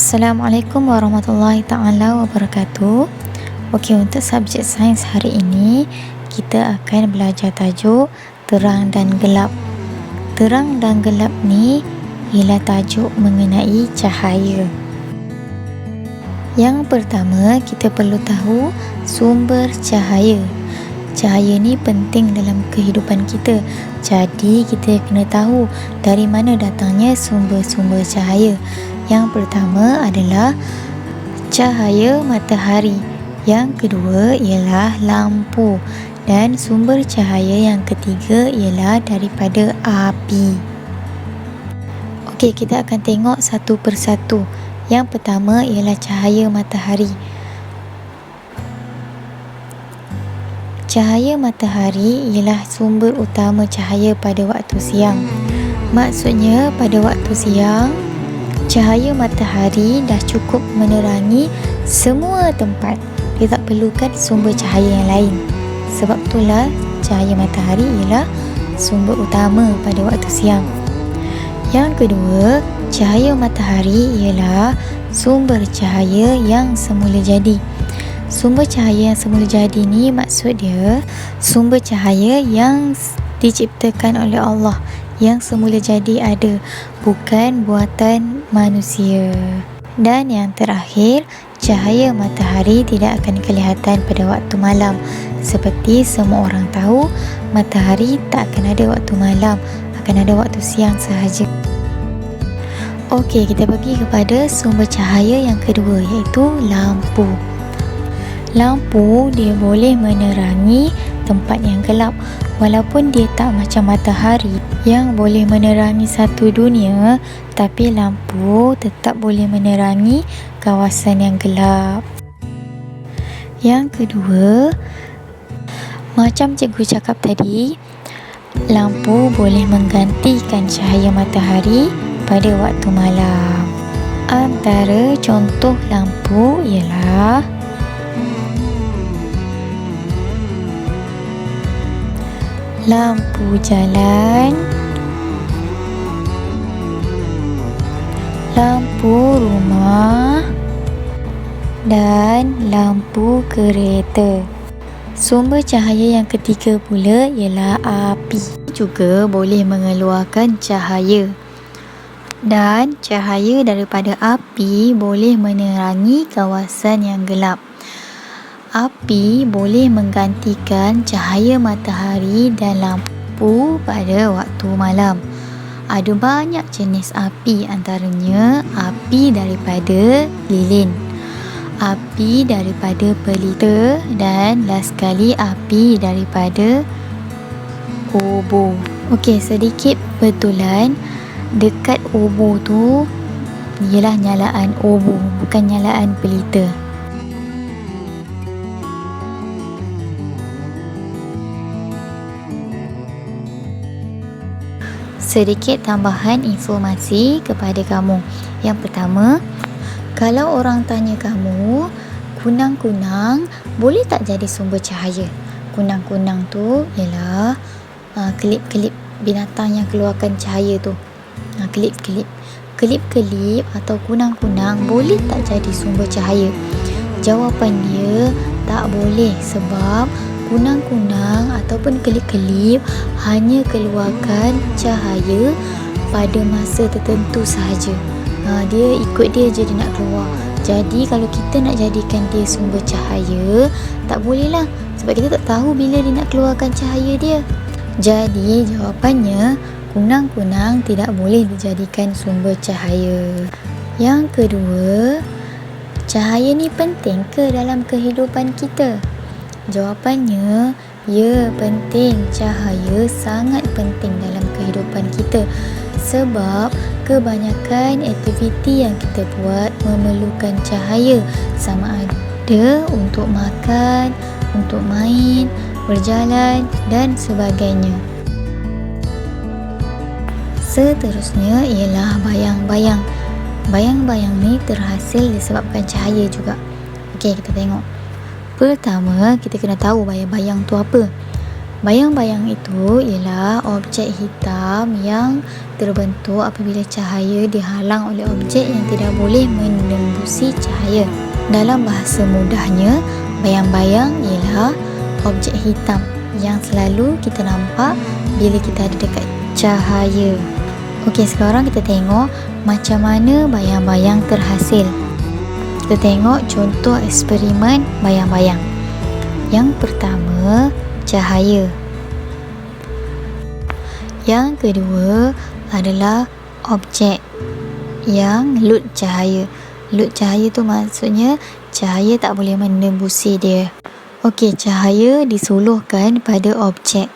Assalamualaikum warahmatullahi ta'ala wabarakatuh. Okey, untuk subjek sains hari ini kita akan belajar tajuk terang dan gelap. Terang dan gelap ni ialah tajuk mengenai cahaya. Yang pertama, kita perlu tahu sumber cahaya. Cahaya ni penting dalam kehidupan kita. Jadi kita kena tahu dari mana datangnya sumber-sumber cahaya. Yang pertama adalah cahaya matahari. Yang kedua ialah lampu. Dan sumber cahaya yang ketiga ialah daripada api. Okey, kita akan tengok satu persatu. Yang pertama ialah cahaya matahari. Cahaya matahari ialah sumber utama cahaya pada waktu siang. Maksudnya pada waktu siang, cahaya matahari dah cukup menerangi semua tempat. Dia tak perlukan sumber cahaya yang lain. Sebab itulah cahaya matahari ialah sumber utama pada waktu siang. Yang kedua, cahaya matahari ialah sumber cahaya yang semula jadi. Sumber cahaya yang semula jadi ni maksud dia sumber cahaya yang diciptakan oleh Allah, yang semula jadi ada, bukan buatan manusia. Dan yang terakhir, cahaya matahari tidak akan kelihatan pada waktu malam. Seperti semua orang tahu, matahari tak akan ada waktu malam, akan ada waktu siang sahaja. Okey, kita pergi kepada sumber cahaya yang kedua, iaitu lampu. Lampu dia boleh menerangi tempat yang gelap. Walaupun dia tak macam matahari yang boleh menerangi satu dunia, tapi lampu tetap boleh menerangi kawasan yang gelap. Yang kedua, macam cikgu cakap tadi, lampu boleh menggantikan cahaya matahari pada waktu malam. Antara contoh lampu ialah lampu jalan, lampu rumah, dan lampu kereta. Sumber cahaya yang ketiga pula ialah api. Juga boleh mengeluarkan cahaya. Dan cahaya daripada api boleh menerangi kawasan yang gelap. Api boleh menggantikan cahaya matahari dan lampu pada waktu malam. Ada banyak jenis api, antaranya api daripada lilin, api daripada pelita, dan last sekali api daripada obor. Okey, sedikit betulan, dekat obor tu ialah nyalaan obor, bukan nyalaan pelita. Sedikit tambahan informasi kepada kamu. Yang pertama, kalau orang tanya kamu, kunang-kunang boleh tak jadi sumber cahaya? Kunang-kunang tu ialah kelip-kelip binatang yang keluarkan cahaya tu. Kelip-kelip. Kelip-kelip atau kunang-kunang boleh tak jadi sumber cahaya? Jawapan dia tak boleh, sebab kunang-kunang ataupun kelip-kelip hanya keluarkan cahaya pada masa tertentu sahaja. Dia ikut dia je dia nak keluar. Jadi kalau kita nak jadikan dia sumber cahaya, tak boleh lah, sebab kita tak tahu bila dia nak keluarkan cahaya dia. Jadi jawapannya, kunang-kunang tidak boleh dijadikan sumber cahaya. Yang kedua, cahaya ni penting ke dalam kehidupan kita? Jawapannya, ya, penting. Cahaya sangat penting dalam kehidupan kita, sebab kebanyakan aktiviti yang kita buat memerlukan cahaya, sama ada untuk makan, untuk main, berjalan dan sebagainya. Seterusnya ialah bayang-bayang. Bayang-bayang ni terhasil disebabkan cahaya juga. Okey, kita tengok. Pertama, kita kena tahu bayang-bayang tu apa. Bayang-bayang itu ialah objek hitam yang terbentuk apabila cahaya dihalang oleh objek yang tidak boleh menembusi cahaya. Dalam bahasa mudahnya, bayang-bayang ialah objek hitam yang selalu kita nampak bila kita ada dekat cahaya. Okey, sekarang kita tengok macam mana bayang-bayang terhasil. Kita tengok contoh eksperimen bayang-bayang. Yang pertama, cahaya. Yang kedua adalah objek yang lut cahaya. Lut cahaya tu maksudnya cahaya tak boleh menembusi dia. Okey, cahaya disuluhkan pada objek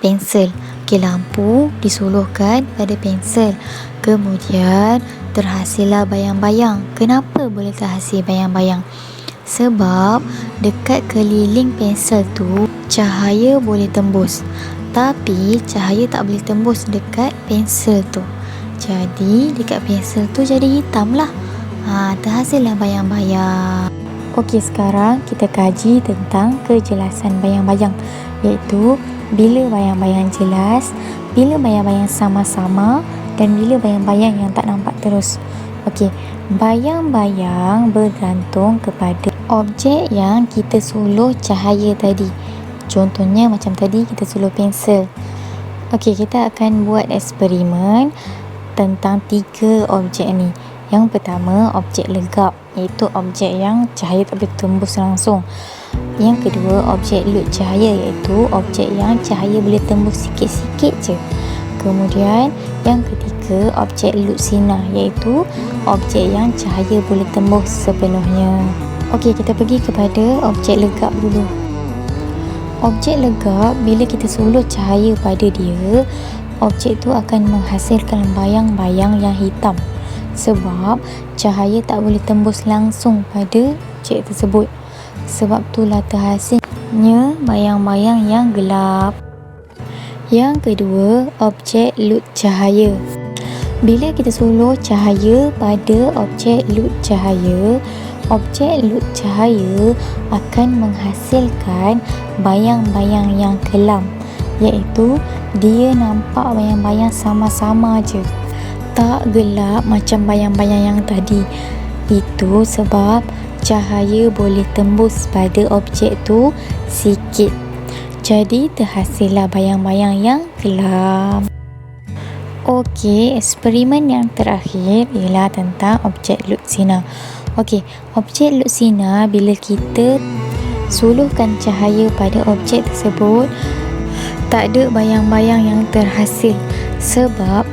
pensel. Okey, lampu disuluhkan pada pensel. Kemudian terhasillah bayang-bayang. Kenapa boleh terhasil bayang-bayang? Sebab dekat keliling pensel tu cahaya boleh tembus, tapi cahaya tak boleh tembus dekat pensel tu. Jadi dekat pensel tu jadi hitam lah. Terhasillah bayang-bayang. Okey, sekarang kita kaji tentang kejelasan bayang-bayang, iaitu bila bayang-bayang jelas, bila bayang-bayang sama-sama, dan bila bayang-bayang yang tak nampak terus. Okey, bayang-bayang bergantung kepada objek yang kita suluh cahaya tadi. Contohnya macam tadi kita suluh pensel. Okey, kita akan buat eksperimen tentang 3 objek ni. Yang pertama, objek legap, iaitu objek yang cahaya tak boleh tembus langsung. Yang kedua, objek lut cahaya, iaitu objek yang cahaya boleh tembus sikit-sikit je. Kemudian yang ketiga, objek lut sinar, iaitu objek yang cahaya boleh tembus sepenuhnya. Okey, kita pergi kepada objek legap dulu. Objek legap, bila kita suluh cahaya pada dia, objek tu akan menghasilkan bayang-bayang yang hitam. Sebab cahaya tak boleh tembus langsung pada objek tersebut. Sebab itulah terhasilnya bayang-bayang yang gelap. Yang kedua, objek lut cahaya. Bila kita suluh cahaya pada objek lut cahaya akan menghasilkan bayang-bayang yang kelam, iaitu dia nampak bayang-bayang sama-sama je, tak gelap macam bayang-bayang yang tadi. Itu sebab cahaya boleh tembus pada objek tu sikit. Jadi terhasillah bayang-bayang yang gelap. Okey, eksperimen yang terakhir ialah tentang objek lut sinar. Okey, objek lut sinar bila kita suluhkan cahaya pada objek tersebut, tak ada bayang-bayang yang terhasil. Sebab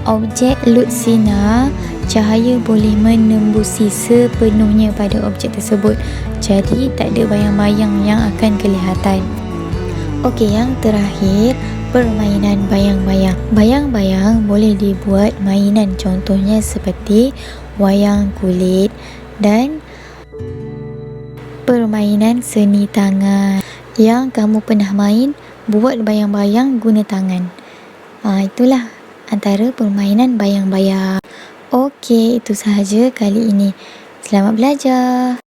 objek lut sinar cahaya boleh menembusi sepenuhnya pada objek tersebut. Jadi tak ada bayang-bayang yang akan kelihatan. Okey, yang terakhir, permainan bayang-bayang. Bayang-bayang boleh dibuat mainan, contohnya seperti wayang kulit dan permainan seni tangan. Yang kamu pernah main, buat bayang-bayang guna tangan. Itulah antara permainan bayang-bayang. Okey, itu sahaja kali ini. Selamat belajar.